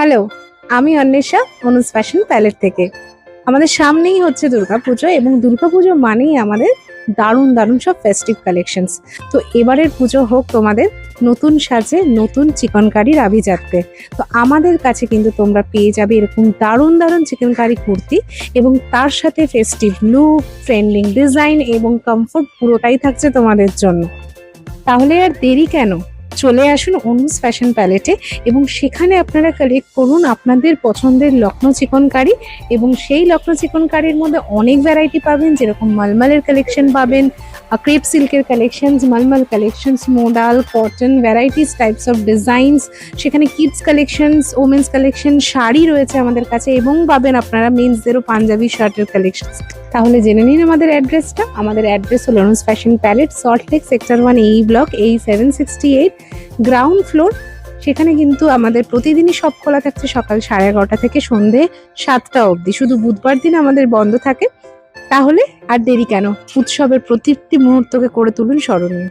Hello, আমি অন্বেষা অনুজ fashion palette থেকে। আমাদের সামনেই হচ্ছে দুর্গাপুজো এবং দুর্গাপুজো মানেই আমাদের দারুণ দারুণ সব ফেস্টিভ কালেকশনস। তো এবারের পুজো হোক তোমাদের নতুন সাজে নতুন চিকনকারির আভিজাত্যে। তো আমাদের কাছে কিন্তু তোমরা পেয়ে যাবে এরকম দারুণ দারুণ চিকনকারি কুর্তি এবং তার সাথে ফেস্টিভ লুক, ট্রেন্ডিং ডিজাইন এবং কমফোর্ট পুরোটাই থাকছে তোমাদের জন্য। তাহলে আর দেরি কেন, চলে আসুন অনুজ ফ্যাশন প্যালেটে এবং সেখানে আপনারা কালেক্ট করুন আপনাদের পছন্দের লখনৌ চিকনকারি। এবং সেই লখনৌ চিকনকারির মধ্যে অনেক ভ্যারাইটি পাবেন, যেরকম মলমলের কালেকশন পাবেন, ক্রেপ সিল্কের কালেকশনস, মলমল collections, modal, cotton, varieties types of designs. সেখানে kids collections, women's collection, sari রয়েছে আমাদের কাছে এবং পাবেন আপনারা মেন্সদেরও পাঞ্জাবি শার্টের কালেকশনস। তাহলে জেনে নিন আমাদের অ্যাড্রেসটা। আমাদের অ্যাড্রেস হলো অনুজ ফ্যাশন প্যালেট, সল্টলেক সেক্টর 1 এই ব্লক এই 768, গ্রাউন্ড ফ্লোর। সেখানে কিন্তু আমাদের প্রতিদিনই সব খোলা থাকছে সকাল 11:30 থেকে সন্ধে 7টা অবধি। শুধু বুধবার দিন আমাদের বন্ধ থাকে। তাহলে আর দেরি কেন, উৎসবের প্রতিটি মুহূর্তকে করে তুলুন স্মরণীয়।